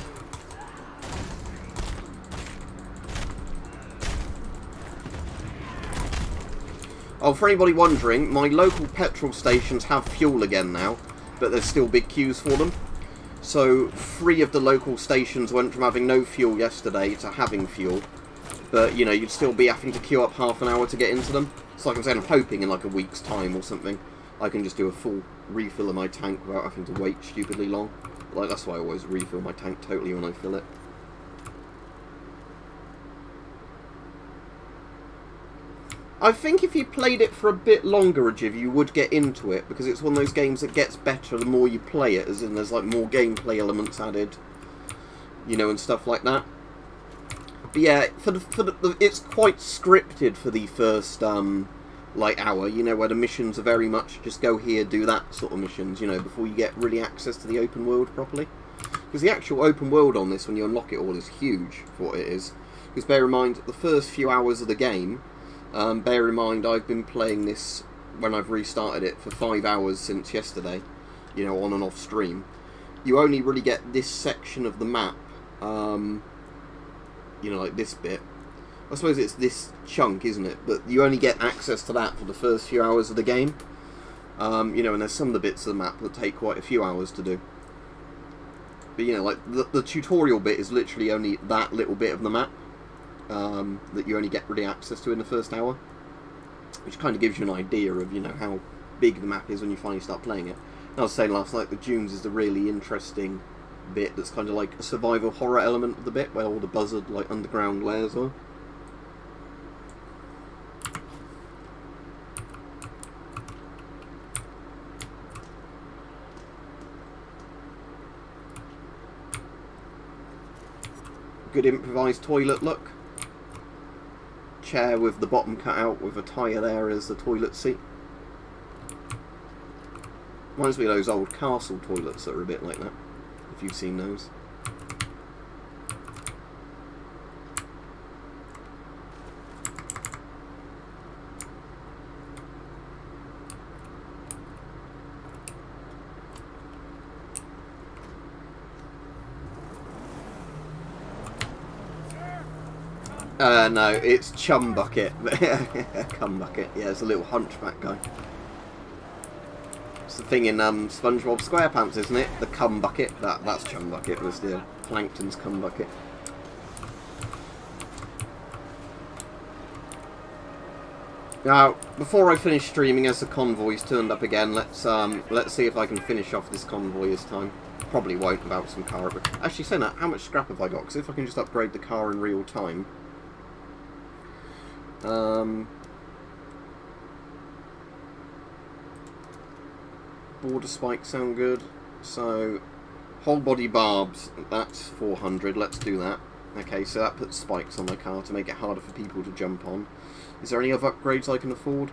Oh, for anybody wondering, my local petrol stations have fuel again now, but there's still big queues for them. So 3 of the local stations went from having no fuel yesterday to having fuel. But, you know, you'd still be having to queue up half an hour to get into them. So like I'm saying, I'm hoping in like a week's time or something, I can just do a full refill of my tank without having to wait stupidly long. Like, that's why I always refill my tank totally when I fill it. I think if you played it for a bit longer, Rajiv, you would get into it, because it's one of those games that gets better the more you play it, as in there's like more gameplay elements added, you know, and stuff like that. But yeah, it's quite scripted for the first like hour, you know, where the missions are very much just go here, do that sort of missions, you know, before you get really access to the open world properly. Because the actual open world on this, when you unlock it all, is huge for what it is. Because bear in mind, the first few hours of the game, bear in mind, I've been playing this when I've restarted it for 5 hours since yesterday, you know, on and off stream. You only really get this section of the map, you know, like this bit. I suppose it's this chunk, isn't it? But you only get access to that for the first few hours of the game. You know, and there's some of the bits of the map that take quite a few hours to do. But, you know, like, the tutorial bit is literally only that little bit of the map. That you only get really access to in the first hour, which kind of gives you an idea of, you know, how big the map is when you finally start playing it. And I was saying last night, the dunes is the really interesting bit that's kind of like a survival horror element of the bit, where all the buzzard, like, underground layers are. Good improvised toilet look. Chair with the bottom cut out with a tyre there as the toilet seat. Reminds me of those old castle toilets that are a bit like that, if you've seen those. No, it's Chum Bucket. Cum Bucket. Yeah, it's a little hunchback guy. It's the thing in SpongeBob SquarePants, isn't it? The Cum Bucket. That's Chum Bucket. Was the Plankton's Cum Bucket. Now, before I finish streaming, as the convoy's turned up again, let's see if I can finish off this convoy this time. Probably won't without some car upgrade. Actually, saying that, how much scrap have I got? Because if I can just upgrade the car in real time. Border spikes sound good. So, whole body barbs, that's 400. Let's do that. Okay, so that puts spikes on my car to make it harder for people to jump on. Is there any other upgrades I can afford?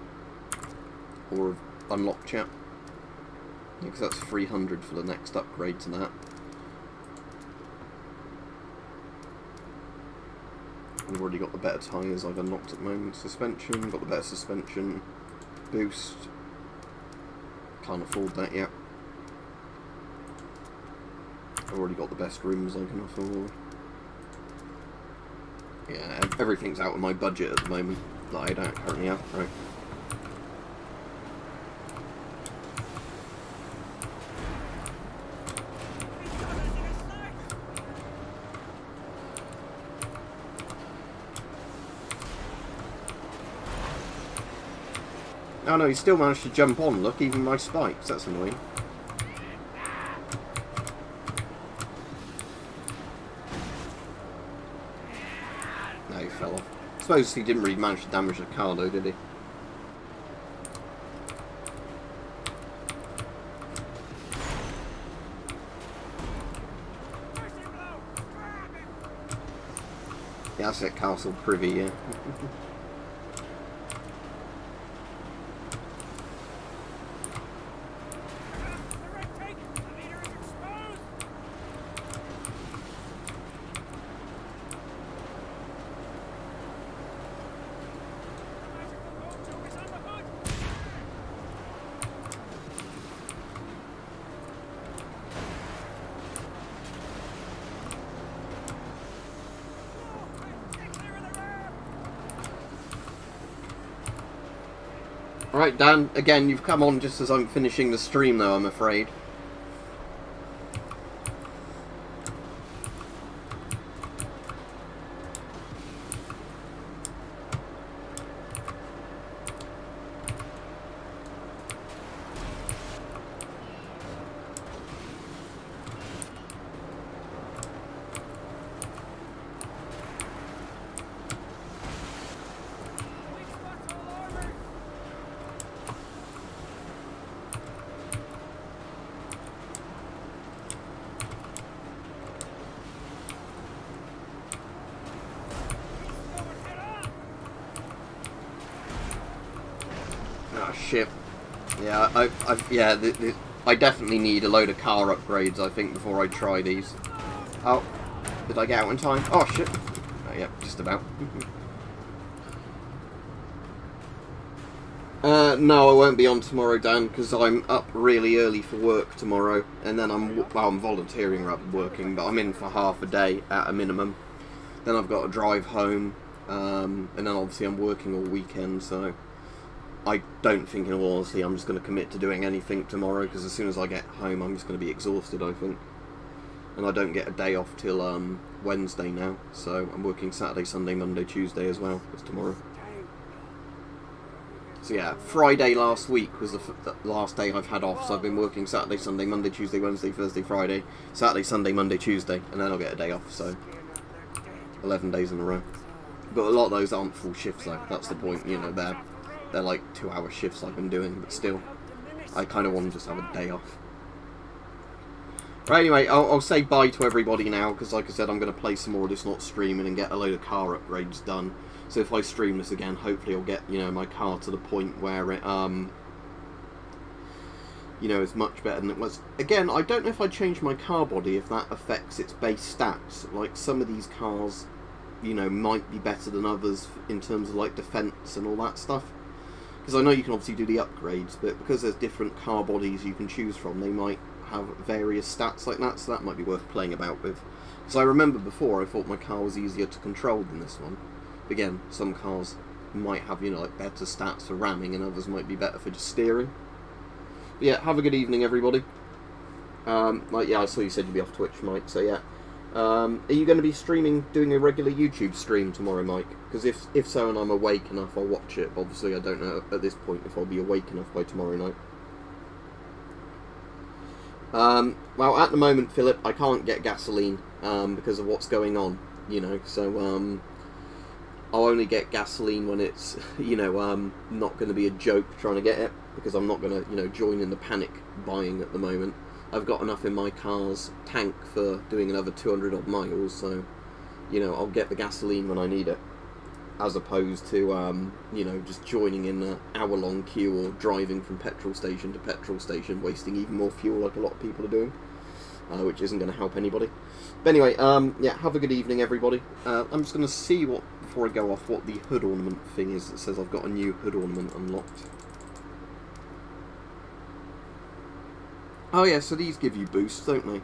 Or unlock chat? Because that's 300 for the next upgrade to that. I've already got the better tyres I've unlocked at the moment. Suspension, got the better suspension. Boost. Can't afford that yet. I've already got the best rims I can afford. Yeah, everything's out of my budget at the moment that I don't currently have. Right. Oh no, he still managed to jump on, look, even my spikes, that's annoying. No, he fell off. I suppose he didn't really manage to damage the car though, did he? Yeah, that's it, Castle Privy, yeah. Right, Dan, again, you've come on just as I'm finishing the stream, though, I'm afraid. Shit. Yeah, I definitely need a load of car upgrades, I think, before I try these. Oh, did I get out in time? Oh, shit. Oh, yeah, just about. No, I won't be on tomorrow, Dan, because I'm up really early for work tomorrow, and then I'm volunteering rather than working, but I'm in for half a day at a minimum. Then I've got to drive home, and then obviously I'm working all weekend, so I don't think, in all honesty, I'm just going to commit to doing anything tomorrow, because as soon as I get home, I'm just going to be exhausted, I think. And I don't get a day off till Wednesday now, so I'm working Saturday, Sunday, Monday, Tuesday as well, as tomorrow. So yeah, Friday last week was the last day I've had off, so I've been working Saturday, Sunday, Monday, Tuesday, Wednesday, Thursday, Friday, Saturday, Sunday, Monday, Tuesday, and then I'll get a day off, so 11 days in a row. But a lot of those aren't full shifts though, that's the point, you know, they're like 2-hour shifts I've been doing, but still, I kind of want to just have a day off. Right, anyway, I'll say bye to everybody now, because like I said, I'm going to play some more of this, not streaming, and get a load of car upgrades done. So if I stream this again, hopefully I'll get, you know, my car to the point where it, you know, is much better than it was. Again, I don't know if I change my car body, if that affects its base stats. Like, some of these cars, you know, might be better than others in terms of, like, defense and all that stuff. Because I know you can obviously do the upgrades, but because there's different car bodies you can choose from, they might have various stats like that, so that might be worth playing about with. Because I remember before, I thought my car was easier to control than this one. But again, some cars might have, you know, like, better stats for ramming, and others might be better for just steering. But yeah, have a good evening, everybody. Like, yeah, I saw you said you'd be off Twitch, Mike, so yeah. Are you going to be streaming, doing a regular YouTube stream tomorrow, Mike? Because if so, and I'm awake enough, I'll watch it. Obviously, I don't know at this point if I'll be awake enough by tomorrow night. Well, at the moment, Philip, I can't get gasoline because of what's going on, you know, so I'll only get gasoline when it's, you know, not going to be a joke trying to get it, because I'm not going to, you know, join in the panic buying at the moment. I've got enough in my car's tank for doing another 200 odd miles, so, you know, I'll get the gasoline when I need it, as opposed to, you know, just joining in an hour-long queue or driving from petrol station to petrol station, wasting even more fuel like a lot of people are doing, which isn't going to help anybody. But anyway, yeah, have a good evening, everybody. I'm just going to see what, before I go off, what the hood ornament thing is that says I've got a new hood ornament unlocked. Oh yeah, so these give you boosts, don't they?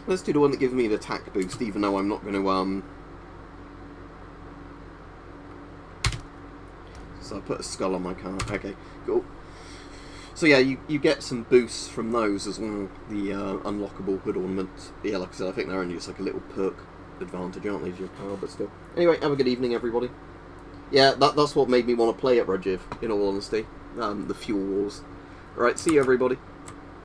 Let's do the one that gives me the attack boost, even though I'm not going to, So I put a skull on my car. Okay, cool. So yeah, you get some boosts from those as well, the unlockable hood ornaments. Yeah, like I said, I think they're only just like a little perk advantage, aren't they, to your car, but still. Anyway, have a good evening, everybody. Yeah, that's what made me want to play it, Rajiv, in all honesty. The Fuel Wars. Alright, see you, everybody.